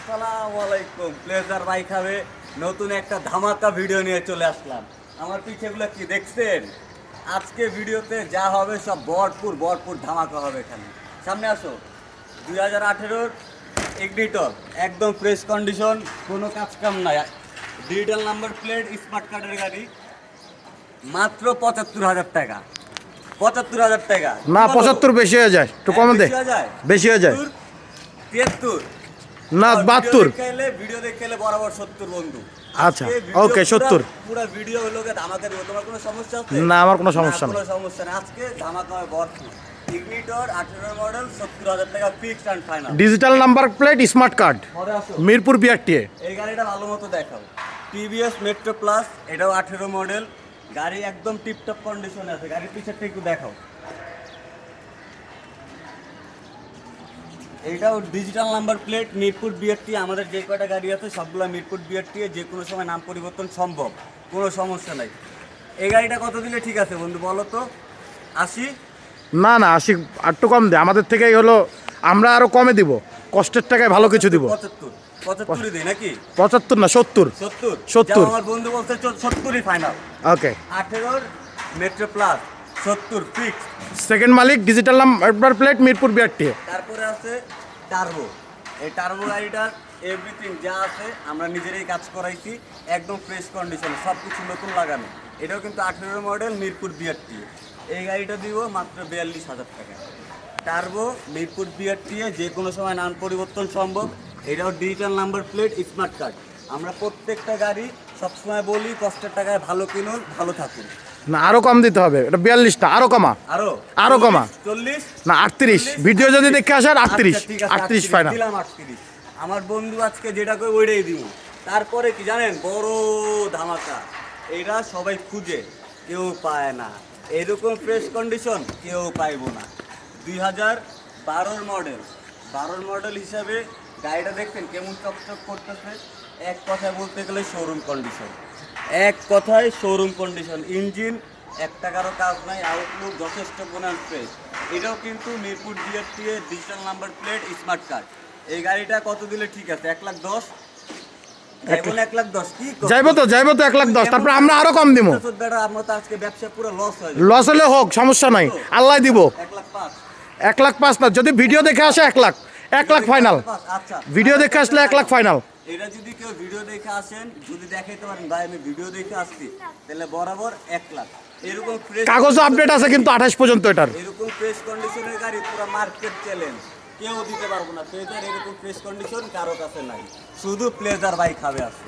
আসসালামু আলাইকুম। Pleasure bike হবে নতুন একটা ধামাকা ভিডিও নিয়ে চলে আসলাম। আমার পিছেগুলো কি দেখছেন? আজকে ভিডিওতে যা হবে সব ভরপুর ভরপুর ধামাকা হবে। এখানে সামনে আসো। 2018-র ইগনিটর, একদম ফ্রেশ কন্ডিশন, কোনো কাজ কাম নাই। ডিজিটাল নাম্বার প্লেট, স্মার্ট কার্ডের গাড়ি, মাত্র ৭৫,০০০ টাকা। ৭৫,০০০ টাকা না, ৭৫ বেশি হয়ে যায়, একটু কমে দে। বেশি হয়ে যায় ৭৩ না, ৭২। ভিডিও দেখে এলে বরাবর ৭০ বন্ধু। আচ্ছা, ওকে, ৭০ পুরো ভিডিও হলো ধামাকা দেবো। তোমার কোনো সমস্যা আছে? না, আমার কোনো সমস্যা নেই। কোনো সমস্যা নেই। আজকে ধামাকা হবে ভরপুর। ইগনিটর 18 মডেল, ৭০,০০০ টাকা fixed and final. Digital number plate, smart card, Mirpur BRTA. এই গাড়িটা ভালো মতো দেখাও। টিভিএস মেট্রো প্লাস, এটাও 18 মডেল গাড়ি, একদম টিপটপ কন্ডিশনে আছে। গাড়ির পিছনটা একটু দেখাও। এইটাও digital number plate, Mirpur BRT. আমাদের যে কয়টা গাড়ি আছে সবগুলো মিরপুর বিআরটি, যে কোনো সময় নাম পরিবর্তন সম্ভব, কোনো সমস্যা নাই। এই গাড়িটা কত দিলে ঠিক আছে বন্ধু বলো তো? ৮০? না না, ৮০ একটু কম দে। আমাদের থেকেই হলো, আমরা আরো কমে দিব, কষ্টের টাকায় ভালো কিছু দিব। ৭৫ দিই নাকি? ৭৫ না, ৭০। ৭০ আমার বন্ধু বলছে ৭০ই final. Okay, 18 metro plus ৭০ fix. Second মালিক, digital number plate, Mirpur BRTA. তারপরে আছে টার্বো। এই টার্বো গাড়িটার এভরিথিং যা আছে আমরা নিজেরাই কাজ করাইছি, একদম ফ্রেশ কন্ডিশন, সব কিছু নতুন লাগানো। এটাও কিন্তু 18 মডেল, মিরপুর বিআরটি। এই গাড়িটা দিব মাত্র ৪২,০০০ টাকা। টার্বো, মিরপুর বিআরটি, যে কোনো সময় নাম পরিবর্তন সম্ভব। এটাও digital number plate, smart card. আমরা প্রত্যেকটা গাড়ি সবসময় বলি কষ্টের টাকায় ভালো কিনুন, ভালো থাকুন। না, আরো কম দিতে হবে। এটা ৪২টা, আরো কমা, আরো কমা। ৪০ না, ৩৮। ভিডিও যদি দেখে আসেন ৩৮, ঠিক আছে, ৩৮ ফাইনাল। দিলাম 38। আমার বন্ধু আজকে যেটা করে ওইটাই দিব। তারপরে কি জানেন, বড় ধামাকা। এরা সবাই খুঁজে, কেউ পায় না। এরকম ফ্রেশ কন্ডিশন কেউ পাইবো না। 2012 মডেল, 12 মডেল হিসাবে গাড়িটা দেখছেন কেমন চকচক করতেছে। এক কথায় বলতে গেলে শোরুম কন্ডিশন, এক কথায় শোরুম কন্ডিশন। ইঞ্জিন এক টাকারও কাজ নাই, আউটলুক যথেষ্ট পরিমাণ ফ্রেশ। এটাও কিন্তু Mirpur BRT, digital number plate, smart card. এই গাড়িটা কত দিলে ঠিক আছে? ১,১০,০০০? এখন ১,১০,০০০ কি যাইবো তো ১,১০,০০০। তারপর আমরা আরো কম দিব। আমরা তো আজকে ব্যবসা পুরো লস হয়ে যাবে। লস হলে হোক, সমস্যা নাই, আল্লাহ দিব। ১,৫,০০০। ১,৫,০০০ না, যদি ভিডিও দেখে আসে ১,০০,০০০। ১,০০,০০০ ফাইনাল। আচ্ছা, ভিডিও দেখে আসলে ১,০০,০০০ ফাইনাল। এটা যদি কেউ ভিডিও দেখে আসেন, যদি দেখাইতে পারেন ভাই আমি ভিডিও দেখে আসছি, তাহলে বরাবর ১,০০,০০০। এরকম ফ্রেশ কাগজ আপডেট আছে কিন্তু ২৮ পর্যন্ত এটার। এরকম ফ্রেশ কন্ডিশনের গাড়ি পুরো মার্কেট চ্যালেঞ্জ, কেউ দিতে পারবো না। প্লেজার এরকম ফ্রেশ কন্ডিশন কারো কাছে নাই, শুধু প্লেজার বাইক হবে আছে।